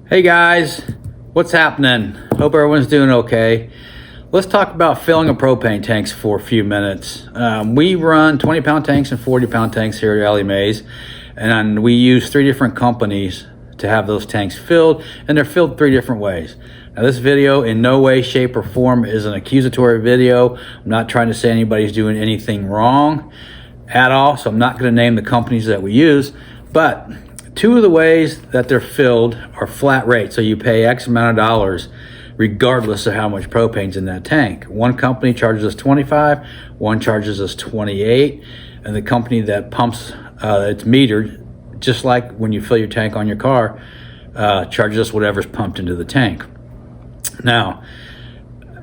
Hey guys, what's happening? Hope everyone's doing okay. Let's talk about filling a propane tanks for a few minutes. We run 20-pound tanks and 40-pound tanks here at Elli-May's, and we use 3 different companies to have those tanks filled, and they're filled 3 different ways. Now this video in no way, shape, or form is an accusatory video. I'm not trying to say anybody's doing anything wrong at all, so I'm not going to name the companies that we use, but 2 of the ways that they're filled are flat rates, so you pay X amount of dollars regardless of how much propane's in that tank. One company charges us 25, one charges us 28, and the company that pumps, it's metered, just like when you fill your tank on your car, charges us whatever's pumped into the tank. Now,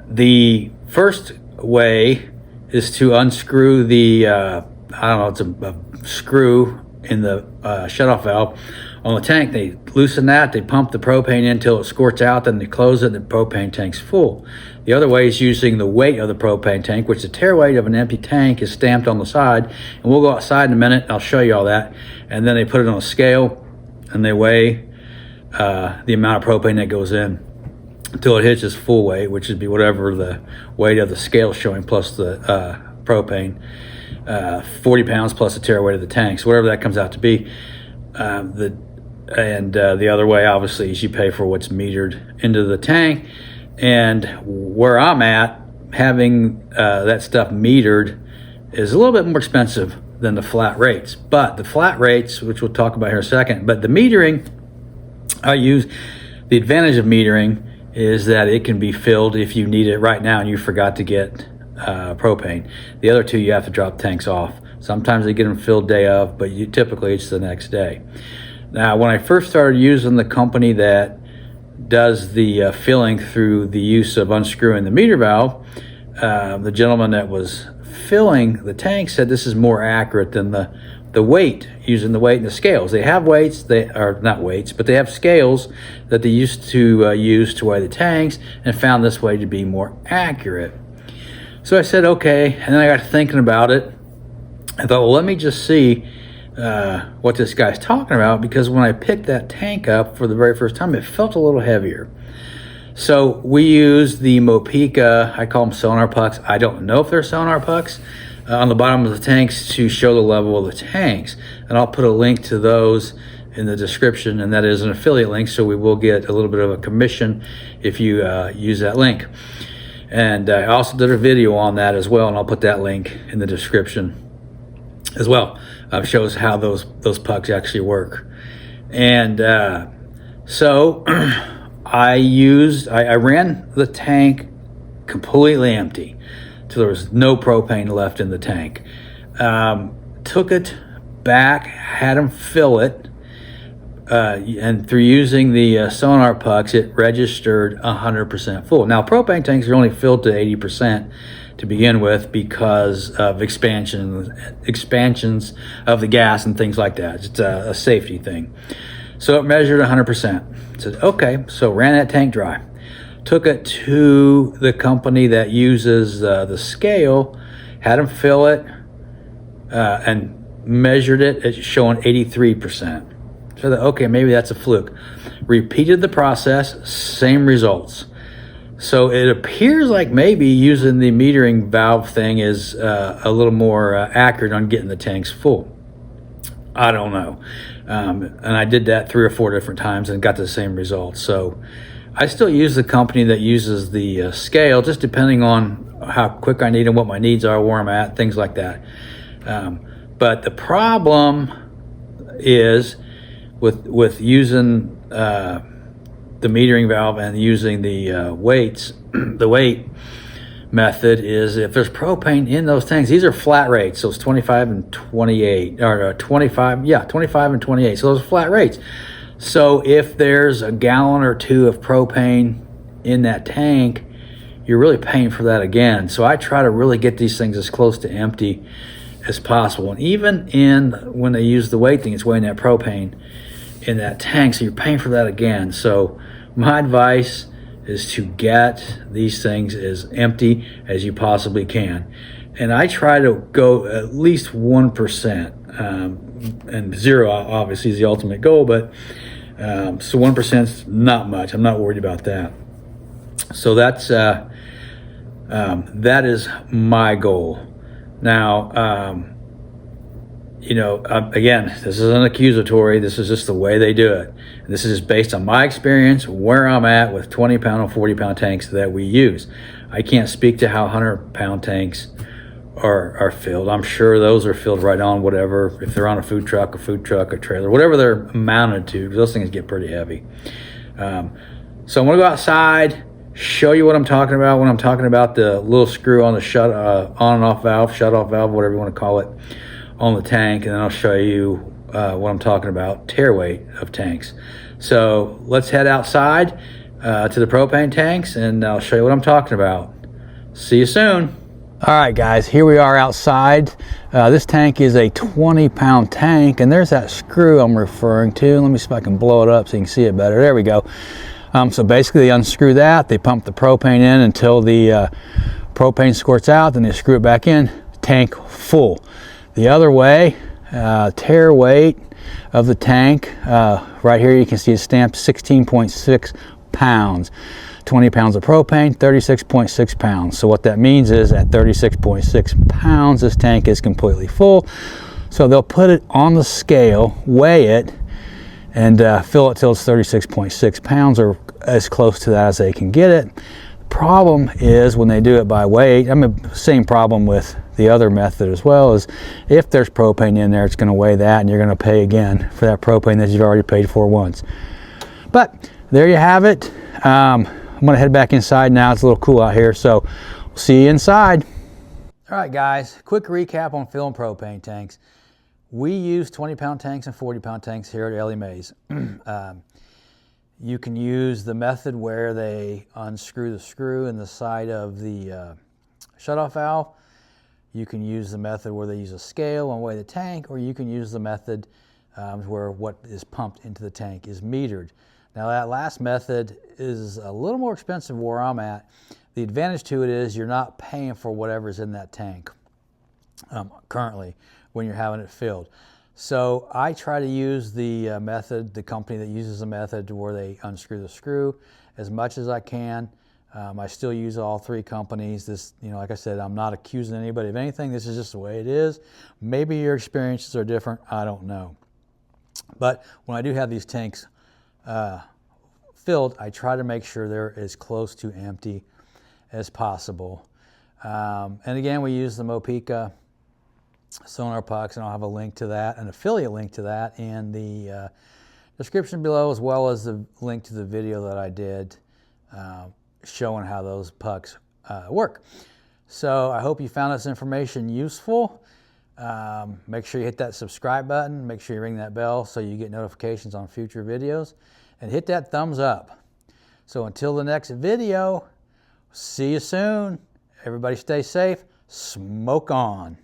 the first way is to unscrew the, I don't know, it's a screw in the shutoff valve on the tank. They loosen that, they pump the propane in until it squirts out, then they close it and the propane tank's full. The other way is using the weight of the propane tank, which the tare weight of an empty tank is stamped on the side, and we'll go outside in a minute, I'll show you all that, and then they put it on a scale and they weigh the amount of propane that goes in until it hits its full weight, which would be whatever the weight of the scale showing plus the propane. 40 pounds plus the tare weight of the tank, so whatever that comes out to be. The other way, obviously, is you pay for what's metered into the tank. And where I'm at, having that stuff metered is a little bit more expensive than the flat rates. But the flat rates, which we'll talk about here in a second, but the metering, the advantage of metering is that it can be filled if you need it right now and you forgot to get propane. The other 2 you have to drop tanks off. Sometimes they get them filled day of, but typically it's the next day. Now, when I first started using the company that does the filling through the use of unscrewing the meter valve, the gentleman that was filling the tank said this is more accurate than the weight, using the weight and the scales. They have weights, they are not weights, but they have scales that they used to use to weigh the tanks, and found this way to be more accurate. So I said, okay, and then I got thinking about it. I thought, well, let me just see what this guy's talking about, because when I picked that tank up for the very first time, it felt a little heavier. So we use the Mopica, I call them sonar pucks. I don't know if they're sonar pucks, on the bottom of the tanks to show the level of the tanks. And I'll put a link to those in the description, and that is an affiliate link, so we will get a little bit of a commission if you use that link. And I also did a video on that as well, and I'll put that link in the description as well. Shows how those pucks actually work. And so I ran the tank completely empty, so there was no propane left in the tank. Took it back, had them fill it, and through using the sonar pucks, it registered 100% full. Now, propane tanks are only filled to 80% to begin with because of expansions of the gas and things like that. It's a safety thing. So it measured 100%. Said, okay, so ran that tank dry. Took it to the company that uses the scale, had them fill it, and measured it. It's showing 83%. So that, okay, maybe that's a fluke. Repeated the process, same results. So it appears like maybe using the metering valve thing is a little more accurate on getting the tanks full. I don't know. And I did that 3 or 4 different times and got the same results. So I still use the company that uses the scale, just depending on how quick I need and what my needs are, where I'm at, things like that. But the problem is with using the metering valve and using the weights, the weight method is if there's propane in those tanks, these are flat rates, so it's 25 and 28, or 25 and 28, so those are flat rates. So if there's a gallon or 2 of propane in that tank, you're really paying for that again. So I try to really get these things as close to empty as possible. And even when they use the weight thing, it's weighing that propane in that tank, so you're paying for that again. So my advice is to get these things as empty as you possibly can. And I try to go at least 1%, and 0 obviously is the ultimate goal, but So 1% is not much. I'm not worried about that. So that is my goal. Now, again, this isn't accusatory. This is just the way they do it. This is just based on my experience, where I'm at with 20-pound and 40-pound tanks that we use. I can't speak to how 100-pound tanks are filled. I'm sure those are filled right on whatever, if they're on a food truck, a trailer, whatever they're mounted to, because those things get pretty heavy. So I'm going to go outside, show you what I'm talking about when I'm talking about the little screw on the on and off valve, shut off valve, whatever you want to call it, on the tank, and then I'll show you what I'm talking about, tear weight of tanks. So let's head outside to the propane tanks, and I'll show you what I'm talking about. See you soon. All right, guys, here we are outside. This tank is a 20-pound tank, and there's that screw I'm referring to. Let me see if I can blow it up so you can see it better. There we go. So basically, they unscrew that. They pump the propane in until the propane squirts out. Then they screw it back in. Tank full. The other way, tear weight of the tank. Right here, you can see it's stamped 16.6 pounds. 20 pounds of propane, 36.6 pounds. So what that means is at 36.6 pounds, this tank is completely full. So they'll put it on the scale, weigh it, and fill it till it's 36.6 pounds or as close to that as they can get it. The problem is when they do it by weight, same problem with the other method as well, is if there's propane in there, it's going to weigh that, and you're going to pay again for that propane that you've already paid for once. But there you have it. I'm going to head back inside now. It's a little cool out here, so we'll see you inside. All right, guys, quick recap on filling propane tanks. We use 20-pound tanks and 40-pound tanks here at Elli-May's. You can use the method where they unscrew the screw in the side of the shutoff valve. You can use the method where they use a scale and weigh the tank, or you can use the method where what is pumped into the tank is metered. Now that last method is a little more expensive where I'm at. The advantage to it is you're not paying for whatever's in that tank currently when you're having it filled. So I try to use the method, the company that uses the method to where they unscrew the screw as much as I can. I still use all three companies. This, like I said, I'm not accusing anybody of anything. This is just the way it is. Maybe your experiences are different. I don't know. But when I do have these tanks filled, I try to make sure they're as close to empty as possible. And again, we use the Mopica sonar pucks, and I'll have a link to that, an affiliate link to that in the description below, as well as the link to the video that I did showing how those pucks work. So I hope you found this information useful. Make sure you hit that subscribe button. Make sure you ring that bell so you get notifications on future videos. And hit that thumbs up. So until the next video, see you soon. Everybody stay safe. Smoke on.